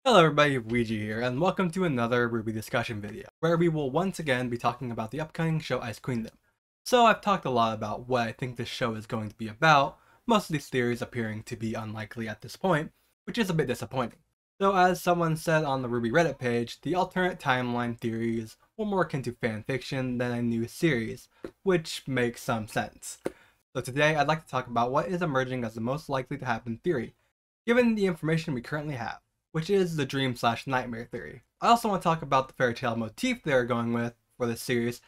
Hello everybody, Weegee here, and welcome to another RWBY discussion video, where we will once again be talking about the upcoming show Icequeendom. So I've talked a lot about what I think this show is going to be about, most of these theories appearing to be unlikely at this point, which is a bit disappointing. Though as someone said on the RWBY Reddit page, the alternate timeline theories were more akin to fanfiction than a new series, which makes some sense. So today I'd like to talk about what is emerging as the most likely to happen theory, given the information we currently have, which is the dream/nightmare theory. I also want to talk about the fairy tale motif they're going with for this series,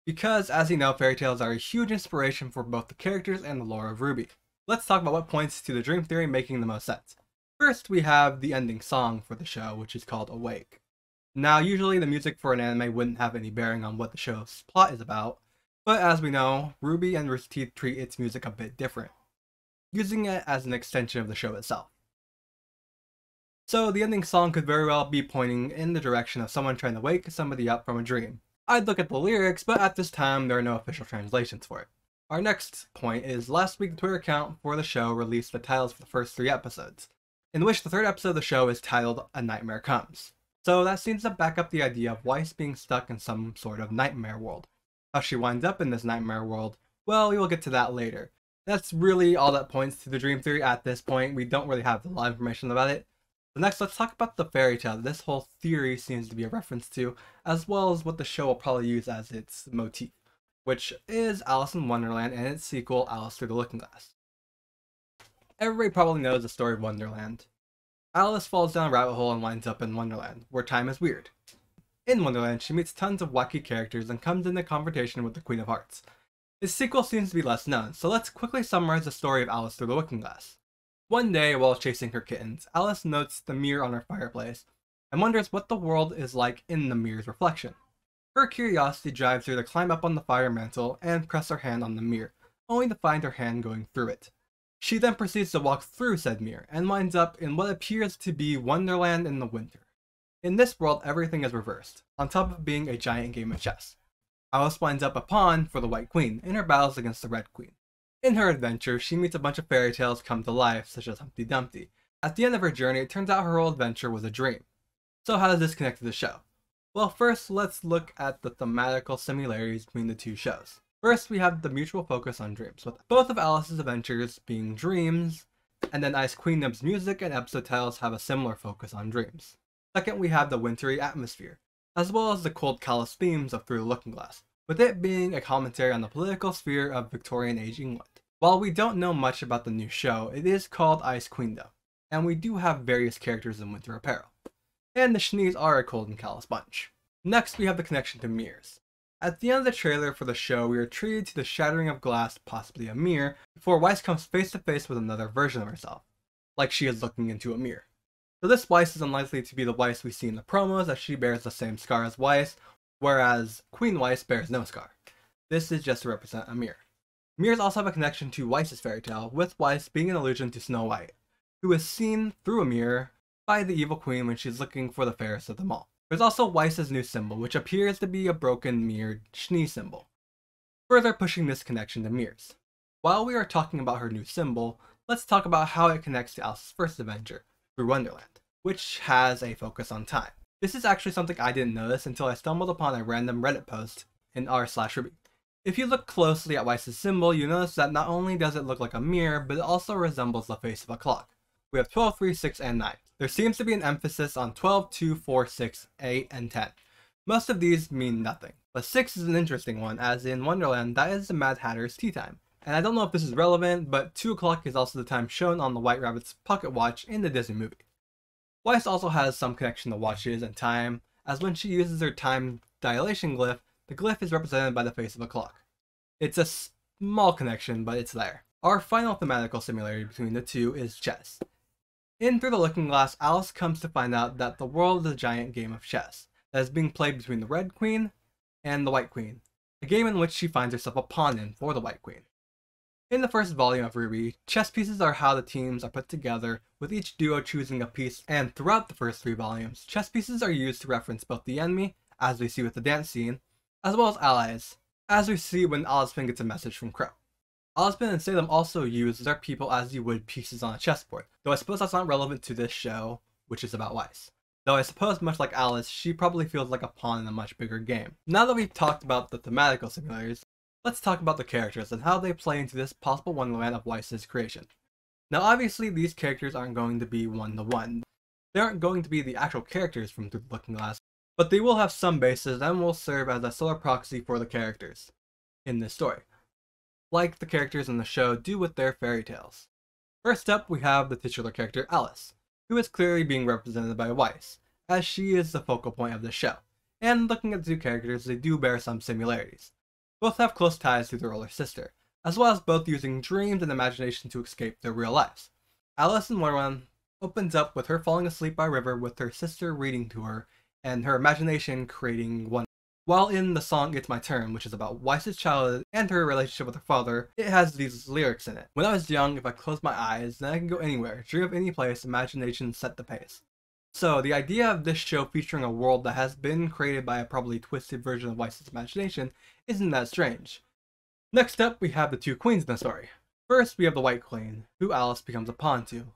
because as you know, fairy tales are a huge inspiration for both the characters and the lore of RWBY. Let's talk about what points to the dream theory making the most sense. First, we have the ending song for the show, which is called Awake. Now, usually the music for an anime wouldn't have any bearing on what the show's plot is about, but as we know, RWBY and Rooster Teeth treat its music a bit different, using it as an extension of the show itself. So the ending song could very well be pointing in the direction of someone trying to wake somebody up from a dream. I'd look at the lyrics, but at this time there are no official translations for it. Our next point is last week the Twitter account for the show released the titles for the first 3 episodes, in which the 3rd episode of the show is titled A Nightmare Comes. So that seems to back up the idea of Weiss being stuck in some sort of nightmare world. How she winds up in this nightmare world, well, we will get to that later. That's really all that points to the dream theory at this point. We don't really have a lot of information about it. So next, let's talk about the fairy tale that this whole theory seems to be a reference to, as well as what the show will probably use as its motif, which is Aliceinwonderland and its sequel, Alice Through the Looking Glass. Everybody probably knows the story of Wonderland. Alice falls down a rabbit hole and winds up in Wonderland, where time is weird. In Wonderland, she meets tons of wacky characters and comes into confrontation with the Queen of Hearts. Its sequel seems to be less known, so let's quickly summarize the story of Alice Through the Looking Glass. One day, while chasing her kittens, Alice notes the mirror on her fireplace and wonders what the world is like in the mirror's reflection. Her curiosity drives her to climb up on the fire mantle and press her hand on the mirror, only to find her hand going through it. She then proceeds to walk through said mirror and winds up in what appears to be Wonderland in the winter. In this world, everything is reversed, on top of being a giant game of chess. Alice winds up a pawn for the White Queen in her battles against the Red Queen. In her adventure, she meets a bunch of fairy tales come to life, such as Humpty Dumpty. At the end of her journey, it turns out her whole adventure was a dream. So how does this connect to the show? Well, first, let's look at the thematical similarities between the two shows. First, we have the mutual focus on dreams, with both of Alice's adventures being dreams, and then Icequeendom's music and episode titles have a similar focus on dreams. Second, we have the wintry atmosphere, as well as the cold, callous themes of Through the Looking Glass, with it being a commentary on the political sphere of Victorian age England. While we don't know much about the new show, it is called Icequeendom, and we do have various characters in winter apparel. And the Shnees are a cold and callous bunch. Next, we have the connection to mirrors. At the end of the trailer for the show, we are treated to the shattering of glass, possibly a mirror, before Weiss comes face to face with another version of herself, like she is looking into a mirror. So this Weiss is unlikely to be the Weiss we see in the promos, as she bears the same scar as Weiss, whereas Queen Weiss bears no scar. This is just to represent a mirror. Mirrors also have a connection to Weiss's fairy tale, with Weiss being an allusion to Snow White, who is seen through a mirror by the evil queen when she's looking for the fairest of them all. There's also Weiss's new symbol, which appears to be a broken mirrored Schnee symbol, further pushing this connection to mirrors. While we are talking about her new symbol, let's talk about how it connects to Alice's first adventure, Through Wonderland, which has a focus on time. This is actually something I didn't notice until I stumbled upon a random Reddit post in r/RWBY. If you look closely at Weiss's symbol, you notice that not only does it look like a mirror, but it also resembles the face of a clock. We have 12, 3, 6, and 9. There seems to be an emphasis on 12, 2, 4, 6, 8, and 10. Most of these mean nothing, but 6 is an interesting one, as in Wonderland, that is the Mad Hatter's tea time. And I don't know if this is relevant, but 2 o'clock is also the time shown on the White Rabbit's pocket watch in the Disney movie. Weiss also has some connection to watches and time, as when she uses her time dilation glyph, the glyph is represented by the face of a clock. It's a small connection, but it's there. Our final thematical similarity between the two is chess. In Through the Looking Glass, Alice comes to find out that the world is a giant game of chess that is being played between the Red Queen and the White Queen, a game in which she finds herself a pawn in for the White Queen. In the first volume of RWBY, chess pieces are how the teams are put together, with each duo choosing a piece, and throughout the first 3 volumes, chess pieces are used to reference both the enemy, as we see with the dance scene, as well as allies, as we see when Alicen gets a message from Crow. Alicen and Salem also use their people as you would pieces on a chessboard, though I suppose that's not relevant to this show, which is about Weiss. Though I suppose much like Alice, she probably feels like a pawn in a much bigger game. Now that we've talked about the thematical similarities, let's talk about the characters and how they play into this possible wonderland of Weiss's creation. Now obviously these characters aren't going to be one-to-one. They aren't going to be the actual characters from Through the Looking Glass, but they will have some bases and will serve as a solar proxy for the characters in this story, like the characters in the show do with their fairy tales. First up, we have the titular character Alice, who is clearly being represented by Weiss, as she is the focal point of the show, and looking at the two characters, they do bear some similarities. Both have close ties to their older sister, as well as both using dreams and imagination to escape their real lives. Alice in Wonderland opens up with her falling asleep by a river with her sister reading to her, and her imagination creating one. While in the song It's My Turn, which is about Weiss's childhood and her relationship with her father, it has these lyrics in it. When I was young, if I close my eyes, then I can go anywhere, dream of any place, imagination set the pace. So the idea of this show featuring a world that has been created by a probably twisted version of Weiss's imagination isn't that strange. Next up, we have the two queens in the story. First, we have the White Queen, who Alice becomes a pawn to.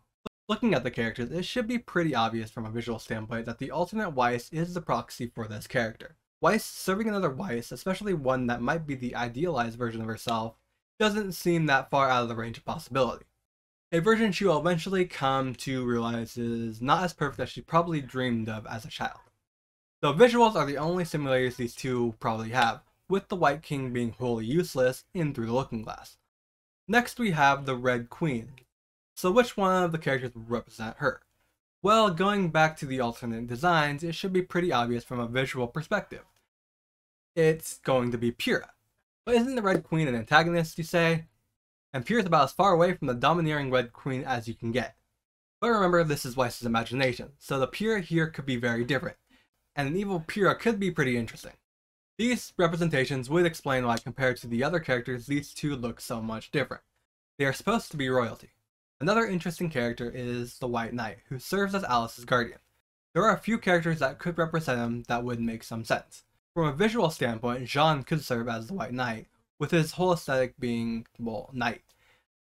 Looking at the characters, it should be pretty obvious from a visual standpoint that the alternate Weiss is the proxy for this character. Weiss serving another Weiss, especially one that might be the idealized version of herself, doesn't seem that far out of the range of possibility. A version she will eventually come to realize is not as perfect as she probably dreamed of as a child. The visuals are the only similarities these two probably have, with the White King being wholly useless in Through the Looking Glass. Next we have the Red Queen. So which one of the characters would represent her? Well, going back to the alternate designs, it should be pretty obvious from a visual perspective. It's going to be Pyrrha. But isn't the Red Queen an antagonist, you say? And Pyrrha's about as far away from the domineering Red Queen as you can get. But remember, this is Weiss's imagination, so the Pyrrha here could be very different, and an evil Pyrrha could be pretty interesting. These representations would explain why compared to the other characters, these two look so much different. They are supposed to be royalty. Another interesting character is the White Knight, who serves as Alice's guardian. There are a few characters that could represent him that would make some sense. From a visual standpoint, Jean could serve as the White Knight, with his whole aesthetic being, well, knight.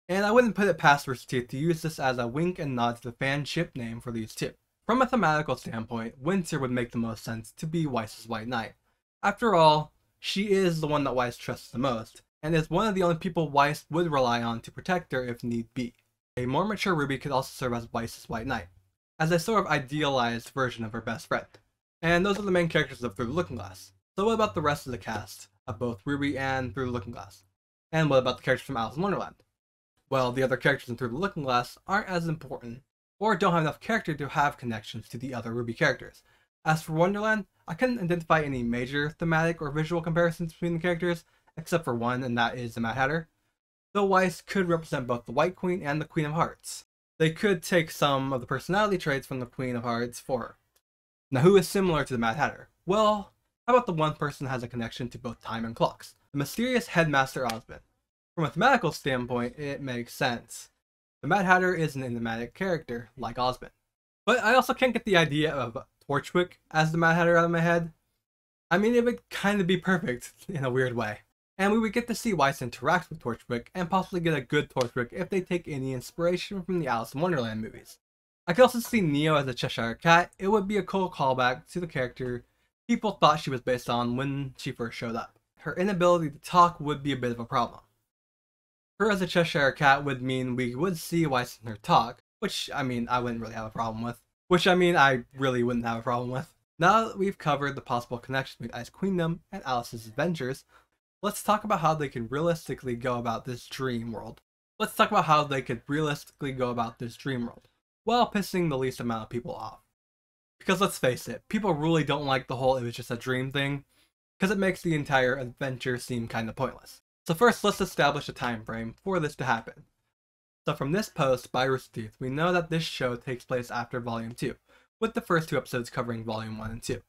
And I wouldn't put it past Rooster Teeth to use this as a wink and nod to the fan ship name for these two. From a thematical standpoint, Winter would make the most sense to be Weiss's White Knight. After all, she is the one that Weiss trusts the most, and is one of the only people Weiss would rely on to protect her if need be. A more mature Ruby could also serve as Weiss's White Knight, as a sort of idealized version of her best friend. And those are the main characters of Through the Looking Glass. So what about the rest of the cast of both RWBY and Through the Looking Glass? And what about the characters from Aliceinwonderland? Well, the other characters in Through the Looking Glass aren't as important, or don't have enough character to have connections to the other RWBY characters. As for Wonderland, I couldn't identify any major thematic or visual comparisons between the characters, except for one, and that is the Mad Hatter. Though Weiss could represent both the White Queen and the Queen of Hearts. They could take some of the personality traits from the Queen of Hearts for her. Now who is similar to the Mad Hatter? Well, how about the one person that has a connection to both time and clocks? The mysterious Headmaster Osmond. From a thematical standpoint, it makes sense. The Mad Hatter is an enigmatic character, like Osmond. But I also can't get the idea of Torchwick as the Mad Hatter out of my head. I mean, it would kind of be perfect in a weird way. And we would get to see Weiss interact with Torchwick, and possibly get a good Torchwick if they take any inspiration from the Alice in Wonderland movies. I could also see Neo as a Cheshire Cat. It would be a cool callback to the character people thought she was based on when she first showed up. Her inability to talk would be a bit of a problem. Her as a Cheshire Cat would mean we would see Weiss in her talk, which, I mean, I wouldn't really have a problem with. I really wouldn't have a problem with. Now that we've covered the possible connection between Icequeendom and Alice's adventures, let's talk about how they could realistically go about this dream world. While pissing the least amount of people off. Because let's face it, people really don't like the whole it was just a dream thing, because it makes the entire adventure seem kinda pointless. So first, let's establish a time frame for this to happen. So from this post by Rooster Teeth, we know that this show takes place after Volume 2, with the first two episodes covering Volume 1 and 2.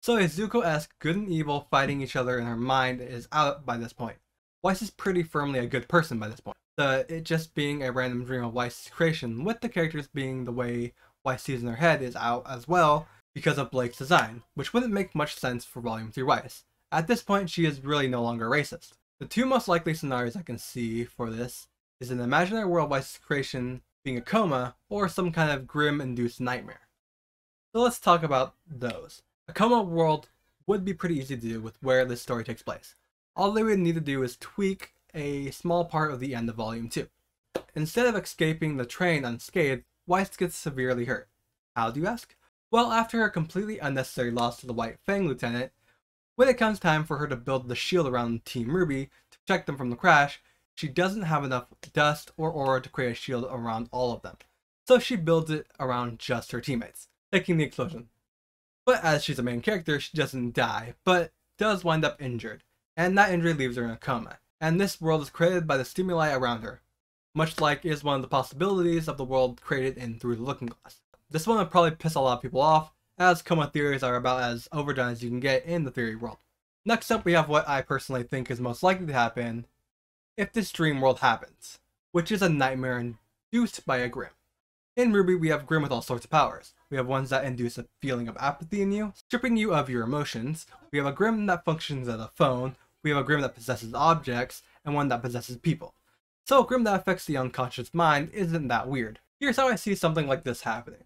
So a Zuko-esque good and evil fighting each other in her mind is out by this point. Weiss is pretty firmly a good person by this point. It just being a random dream of Weiss's creation, with the characters being the way Weiss sees in her head, is out as well because of Blake's design, which wouldn't make much sense for Volume 3 Weiss. At this point, she is really no longer racist. The two most likely scenarios I can see for this is an imaginary world Weiss's creation being a coma, or some kind of grim-induced nightmare. So let's talk about those. A coma world would be pretty easy to do with where this story takes place. All they would need to do is tweak a small part of the end of Volume 2. Instead of escaping the train unscathed, Weiss gets severely hurt. How, do you ask? Well, after her completely unnecessary loss to the White Fang Lieutenant, when it comes time for her to build the shield around Team RWBY to protect them from the crash, she doesn't have enough dust or aura to create a shield around all of them. So she builds it around just her teammates, taking the explosion. But as she's a main character, she doesn't die, but does wind up injured, and that injury leaves her in a coma. And this world is created by the stimuli around her, much like is one of the possibilities of the world created in Through the Looking Glass. This one would probably piss a lot of people off, as coma theories are about as overdone as you can get in the theory world. Next up, we have what I personally think is most likely to happen if this dream world happens, which is a nightmare induced by a Grimm. In RWBY, we have Grimm with all sorts of powers. We have ones that induce a feeling of apathy in you, stripping you of your emotions. We have a Grimm that functions as a phone. We have a Grimm that possesses objects, and one that possesses people. So a Grimm that affects the unconscious mind isn't that weird. Here's how I see something like this happening.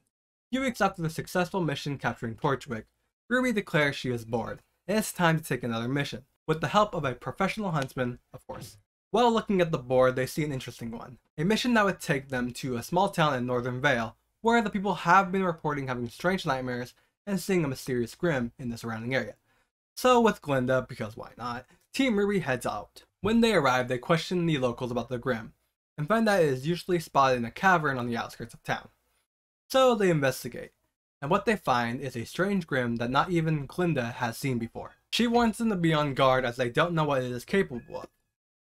Few weeks after the successful mission capturing Torchwick, RWBY declares she is bored, and it's time to take another mission, with the help of a professional huntsman, of course. While looking at the board, they see an interesting one. A mission that would take them to a small town in Northern Vale, where the people have been reporting having strange nightmares and seeing a mysterious Grimm in the surrounding area. So with Glinda, because why not, Team RWBY heads out. When they arrive, they question the locals about the Grimm, and find that it is usually spotted in a cavern on the outskirts of town. So they investigate, and what they find is a strange Grimm that not even Glinda has seen before. She warns them to be on guard as they don't know what it is capable of.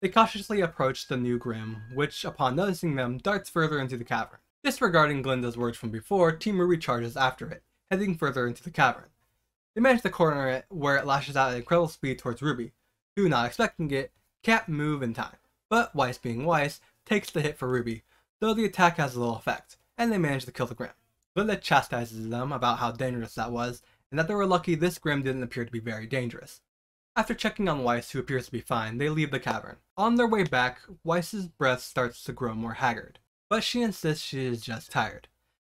They cautiously approach the new Grimm, which, upon noticing them, darts further into the cavern. Disregarding Glinda's words from before, Team RWBY charges after it, heading further into the cavern. They manage to corner it, where it lashes out at incredible speed towards RWBY, who, not expecting it, can't move in time. But Weiss, being Weiss, takes the hit for RWBY, though the attack has little effect, and they manage to kill the Grimm. Glinda chastises them about how dangerous that was, and that they were lucky this Grimm didn't appear to be very dangerous. After checking on Weiss, who appears to be fine, they leave the cavern. On their way back, Weiss's breath starts to grow more haggard, but she insists she is just tired.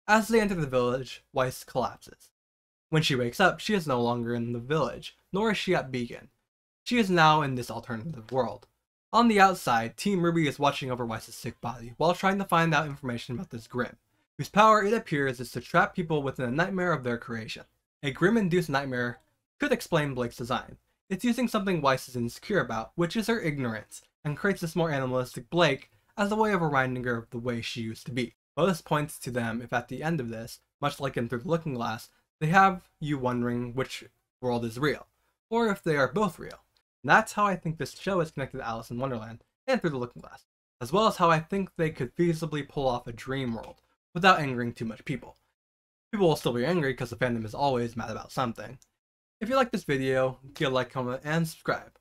As they enter the village, Weiss collapses. When she wakes up, she is no longer in the village, nor is she at Beacon. She is now in this alternative world. On the outside, Team RWBY is watching over Weiss's sick body, while trying to find out information about this Grimm, whose power it appears is to trap people within a nightmare of their creation. A Grimm-induced nightmare could explain Blake's design. It's using something Weiss is insecure about, which is her ignorance, and creates this more animalistic Blake as a way of reminding her of the way she used to be. Bonus points to them if at the end of this, much like in Through the Looking Glass, they have you wondering which world is real, or if they are both real. And that's how I think this show is connected to Aliceinwonderland and Through the Looking Glass, as well as how I think they could feasibly pull off a dream world without angering too much people. People will still be angry because the fandom is always mad about something. If you like this video, give a like, comment, and subscribe.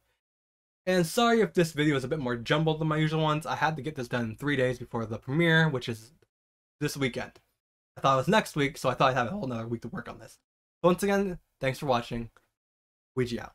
And sorry if this video is a bit more jumbled than my usual ones. I had to get this done in 3 days before the premiere, which is this weekend. I thought it was next week, so I thought I'd have a whole nother week to work on this. Once again, thanks for watching. Weegee out.